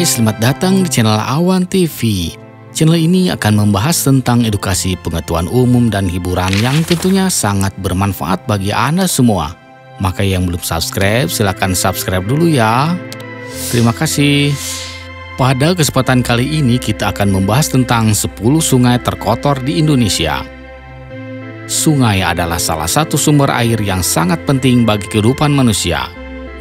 selamat datang di channel Awan TV. Channel ini akan membahas tentang edukasi, pengetahuan umum, dan hiburan yang tentunya sangat bermanfaat bagi Anda semua. Maka yang belum subscribe, silahkan subscribe dulu ya. Terima kasih. Pada kesempatan kali ini kita akan membahas tentang 10 sungai terkotor di Indonesia. Sungai adalah salah satu sumber air yang sangat penting bagi kehidupan manusia.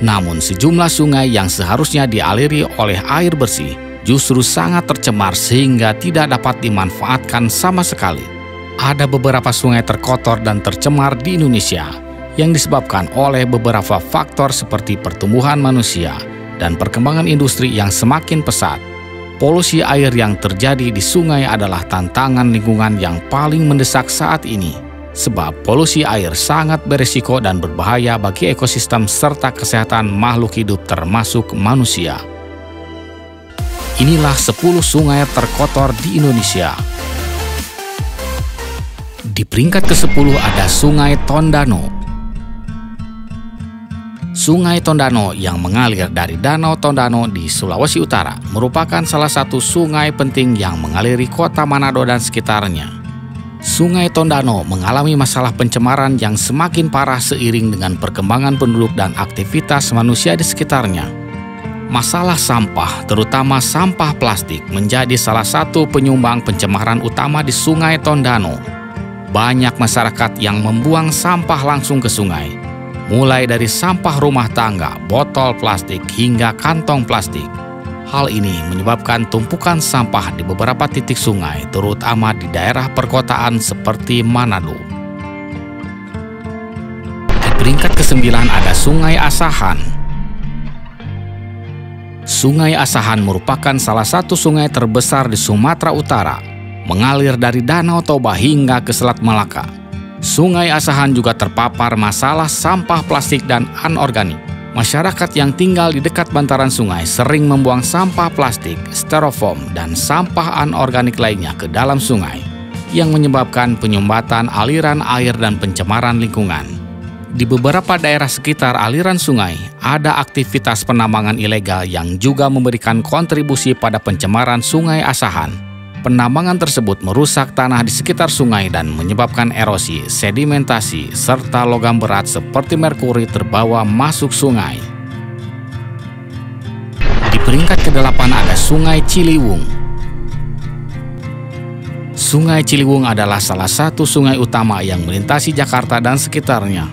Namun sejumlah sungai yang seharusnya dialiri oleh air bersih justru sangat tercemar sehingga tidak dapat dimanfaatkan sama sekali. Ada beberapa sungai terkotor dan tercemar di Indonesia yang disebabkan oleh beberapa faktor seperti pertumbuhan manusia dan perkembangan industri yang semakin pesat. Polusi air yang terjadi di sungai adalah tantangan lingkungan yang paling mendesak saat ini. Sebab polusi air sangat berisiko dan berbahaya bagi ekosistem serta kesehatan makhluk hidup termasuk manusia. Inilah 10 sungai terkotor di Indonesia. Di peringkat ke-10 ada Sungai Tondano. Sungai Tondano yang mengalir dari Danau Tondano di Sulawesi Utara merupakan salah satu sungai penting yang mengaliri kota Manado dan sekitarnya. Sungai Tondano mengalami masalah pencemaran yang semakin parah seiring dengan perkembangan penduduk dan aktivitas manusia di sekitarnya. Masalah sampah, terutama sampah plastik, menjadi salah satu penyumbang pencemaran utama di Sungai Tondano. Banyak masyarakat yang membuang sampah langsung ke sungai, mulai dari sampah rumah tangga, botol plastik, hingga kantong plastik. Hal ini menyebabkan tumpukan sampah di beberapa titik sungai, terutama di daerah perkotaan seperti Manado. Di peringkat ke-9 ada Sungai Asahan. Sungai Asahan merupakan salah satu sungai terbesar di Sumatera Utara, mengalir dari Danau Toba hingga ke Selat Malaka. Sungai Asahan juga terpapar masalah sampah plastik dan anorganik. Masyarakat yang tinggal di dekat bantaran sungai sering membuang sampah plastik, styrofoam, dan sampah anorganik lainnya ke dalam sungai, yang menyebabkan penyumbatan aliran air dan pencemaran lingkungan. Di beberapa daerah sekitar aliran sungai, ada aktivitas penambangan ilegal yang juga memberikan kontribusi pada pencemaran Sungai Asahan. Penambangan tersebut merusak tanah di sekitar sungai dan menyebabkan erosi, sedimentasi, serta logam berat seperti merkuri terbawa masuk sungai. Di peringkat ke-8 ada Sungai Ciliwung. Sungai Ciliwung adalah salah satu sungai utama yang melintasi Jakarta dan sekitarnya,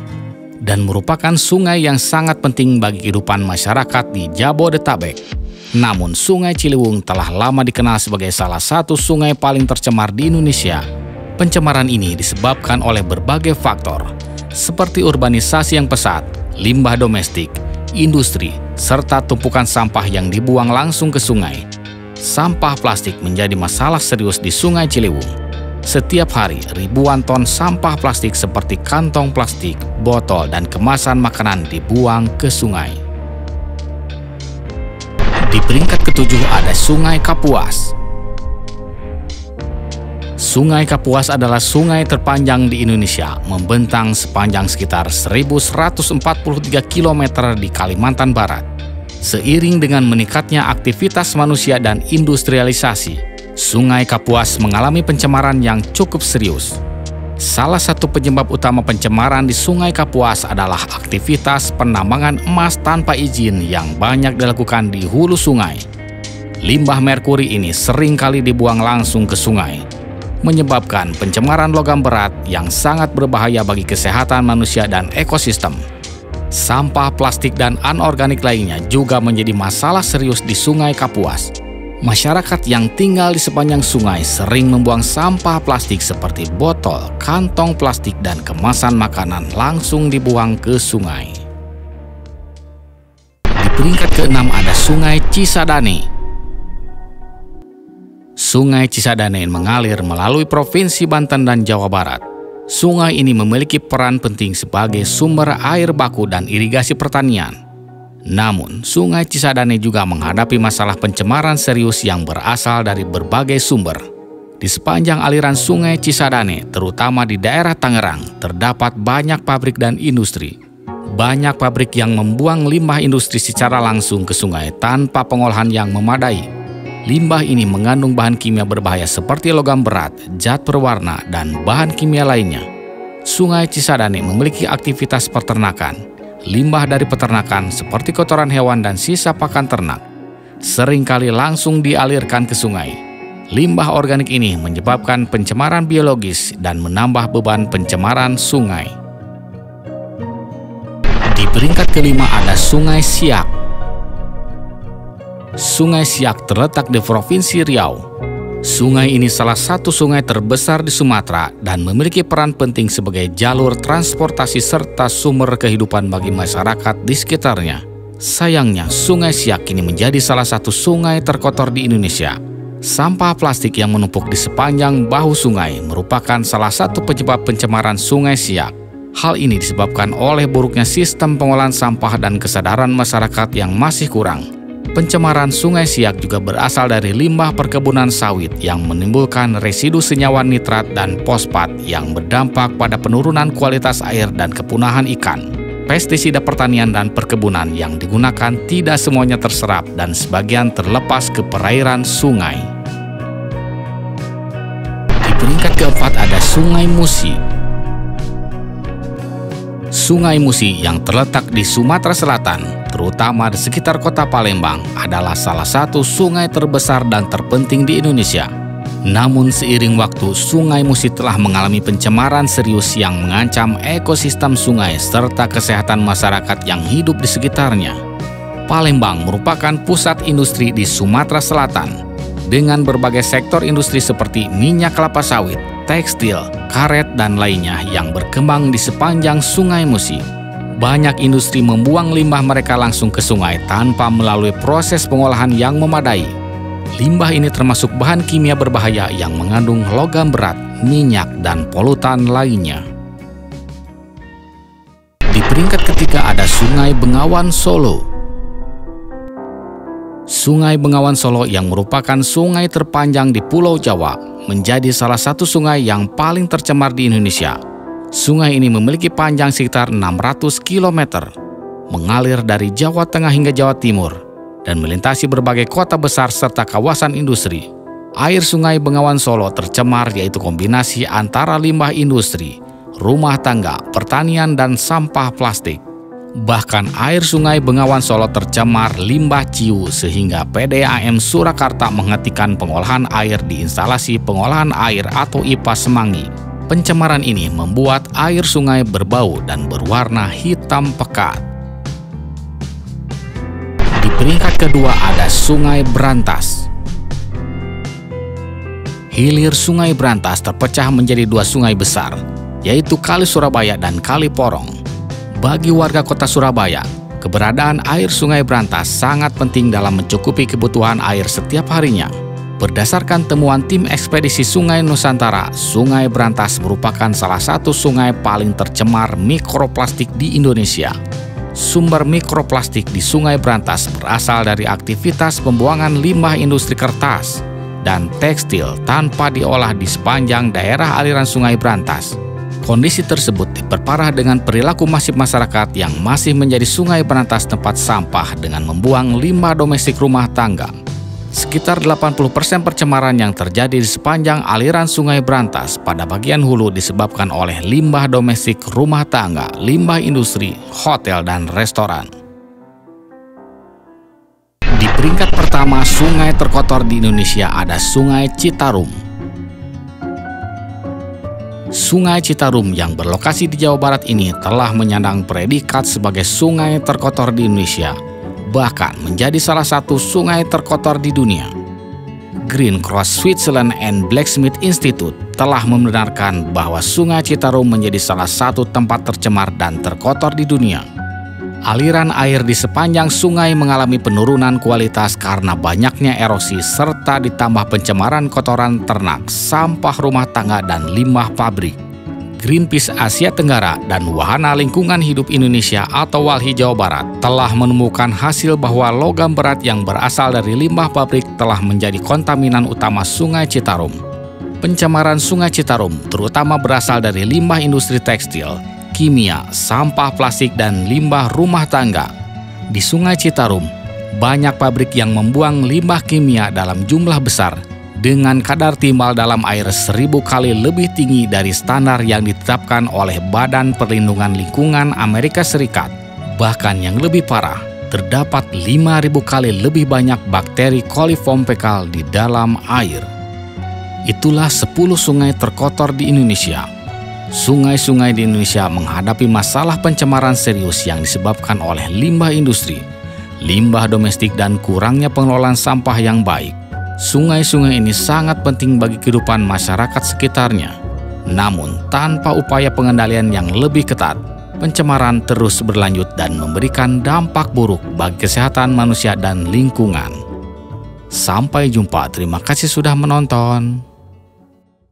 dan merupakan sungai yang sangat penting bagi kehidupan masyarakat di Jabodetabek. Namun Sungai Ciliwung telah lama dikenal sebagai salah satu sungai paling tercemar di Indonesia. Pencemaran ini disebabkan oleh berbagai faktor, seperti urbanisasi yang pesat, limbah domestik, industri, serta tumpukan sampah yang dibuang langsung ke sungai. Sampah plastik menjadi masalah serius di Sungai Ciliwung. Setiap hari, ribuan ton sampah plastik seperti kantong plastik, botol, dan kemasan makanan dibuang ke sungai. Di peringkat ke-7 ada Sungai Kapuas. Sungai Kapuas adalah sungai terpanjang di Indonesia, membentang sepanjang sekitar 1.143 km di Kalimantan Barat. Seiring dengan meningkatnya aktivitas manusia dan industrialisasi, Sungai Kapuas mengalami pencemaran yang cukup serius. Salah satu penyebab utama pencemaran di Sungai Kapuas adalah aktivitas penambangan emas tanpa izin yang banyak dilakukan di hulu sungai. Limbah merkuri ini sering kali dibuang langsung ke sungai, menyebabkan pencemaran logam berat yang sangat berbahaya bagi kesehatan manusia dan ekosistem. Sampah plastik dan anorganik lainnya juga menjadi masalah serius di Sungai Kapuas. Masyarakat yang tinggal di sepanjang sungai sering membuang sampah plastik seperti botol, kantong plastik, dan kemasan makanan langsung dibuang ke sungai. Di peringkat ke-6 ada Sungai Cisadane. Sungai Cisadane mengalir melalui Provinsi Banten dan Jawa Barat. Sungai ini memiliki peran penting sebagai sumber air baku dan irigasi pertanian. Namun, Sungai Cisadane juga menghadapi masalah pencemaran serius yang berasal dari berbagai sumber. Di sepanjang aliran Sungai Cisadane, terutama di daerah Tangerang, terdapat banyak pabrik dan industri. Banyak pabrik yang membuang limbah industri secara langsung ke sungai tanpa pengolahan yang memadai. Limbah ini mengandung bahan kimia berbahaya seperti logam berat, zat berwarna, dan bahan kimia lainnya. Sungai Cisadane memiliki aktivitas peternakan. Limbah dari peternakan seperti kotoran hewan dan sisa pakan ternak seringkali langsung dialirkan ke sungai. Limbah organik ini menyebabkan pencemaran biologis dan menambah beban pencemaran sungai. Di peringkat kelima ada Sungai Siak. Sungai Siak terletak di Provinsi Riau. Sungai ini salah satu sungai terbesar di Sumatera dan memiliki peran penting sebagai jalur transportasi serta sumber kehidupan bagi masyarakat di sekitarnya. Sayangnya, Sungai Siak kini menjadi salah satu sungai terkotor di Indonesia. Sampah plastik yang menumpuk di sepanjang bahu sungai merupakan salah satu penyebab pencemaran Sungai Siak. Hal ini disebabkan oleh buruknya sistem pengolahan sampah dan kesadaran masyarakat yang masih kurang. Pencemaran Sungai Siak juga berasal dari limbah perkebunan sawit yang menimbulkan residu senyawa nitrat dan fosfat yang berdampak pada penurunan kualitas air dan kepunahan ikan. Pestisida pertanian dan perkebunan yang digunakan tidak semuanya terserap dan sebagian terlepas ke perairan sungai. Di peringkat keempat ada Sungai Musi. Sungai Musi yang terletak di Sumatera Selatan, terutama di sekitar kota Palembang, adalah salah satu sungai terbesar dan terpenting di Indonesia. Namun seiring waktu, Sungai Musi telah mengalami pencemaran serius yang mengancam ekosistem sungai serta kesehatan masyarakat yang hidup di sekitarnya. Palembang merupakan pusat industri di Sumatera Selatan, dengan berbagai sektor industri seperti minyak kelapa sawit, tekstil, karet, dan lainnya yang berkembang di sepanjang Sungai Musi. Banyak industri membuang limbah mereka langsung ke sungai tanpa melalui proses pengolahan yang memadai. Limbah ini termasuk bahan kimia berbahaya yang mengandung logam berat, minyak, dan polutan lainnya. Di peringkat ketiga ada Sungai Bengawan Solo. Sungai Bengawan Solo yang merupakan sungai terpanjang di Pulau Jawa menjadi salah satu sungai yang paling tercemar di Indonesia. Sungai ini memiliki panjang sekitar 600 km, mengalir dari Jawa Tengah hingga Jawa Timur, dan melintasi berbagai kota besar serta kawasan industri. Air Sungai Bengawan Solo tercemar yaitu kombinasi antara limbah industri, rumah tangga, pertanian, dan sampah plastik. Bahkan air Sungai Bengawan Solo tercemar limbah ciu sehingga PDAM Surakarta menghentikan pengolahan air di instalasi pengolahan air atau IPA Semanggi. Pencemaran ini membuat air sungai berbau dan berwarna hitam pekat. Di peringkat kedua ada Sungai Brantas. Hilir Sungai Brantas terpecah menjadi dua sungai besar, yaitu Kali Surabaya dan Kali Porong. Bagi warga kota Surabaya, keberadaan air Sungai Brantas sangat penting dalam mencukupi kebutuhan air setiap harinya. Berdasarkan temuan tim ekspedisi Sungai Nusantara, Sungai Brantas merupakan salah satu sungai paling tercemar mikroplastik di Indonesia. Sumber mikroplastik di Sungai Brantas berasal dari aktivitas pembuangan limbah industri kertas dan tekstil tanpa diolah di sepanjang daerah aliran Sungai Brantas. Kondisi tersebut diperparah dengan perilaku masif masyarakat yang masih menjadi Sungai Brantas tempat sampah dengan membuang limbah domestik rumah tangga. Sekitar 80% pencemaran yang terjadi di sepanjang aliran Sungai Brantas pada bagian hulu disebabkan oleh limbah domestik rumah tangga, limbah industri, hotel, dan restoran. Di peringkat pertama sungai terkotor di Indonesia ada Sungai Citarum. Sungai Citarum yang berlokasi di Jawa Barat ini telah menyandang predikat sebagai sungai terkotor di Indonesia, bahkan menjadi salah satu sungai terkotor di dunia. Green Cross Switzerland and Blacksmith Institute telah membenarkan bahwa Sungai Citarum menjadi salah satu tempat tercemar dan terkotor di dunia. Aliran air di sepanjang sungai mengalami penurunan kualitas karena banyaknya erosi serta ditambah pencemaran kotoran ternak, sampah rumah tangga, dan limbah pabrik. Greenpeace Asia Tenggara dan Wahana Lingkungan Hidup Indonesia atau WALHI Jawa Barat telah menemukan hasil bahwa logam berat yang berasal dari limbah pabrik telah menjadi kontaminan utama Sungai Citarum. Pencemaran Sungai Citarum terutama berasal dari limbah industri tekstil, kimia, sampah plastik, dan limbah rumah tangga. Di Sungai Citarum, banyak pabrik yang membuang limbah kimia dalam jumlah besar dengan kadar timbal dalam air 1000 kali lebih tinggi dari standar yang ditetapkan oleh Badan Perlindungan Lingkungan Amerika Serikat. Bahkan yang lebih parah, terdapat 5.000 kali lebih banyak bakteri coliform fekal di dalam air. Itulah 10 sungai terkotor di Indonesia. Sungai-sungai di Indonesia menghadapi masalah pencemaran serius yang disebabkan oleh limbah industri, limbah domestik, dan kurangnya pengelolaan sampah yang baik. Sungai-sungai ini sangat penting bagi kehidupan masyarakat sekitarnya. Namun, tanpa upaya pengendalian yang lebih ketat, pencemaran terus berlanjut dan memberikan dampak buruk bagi kesehatan manusia dan lingkungan. Sampai jumpa, terima kasih sudah menonton.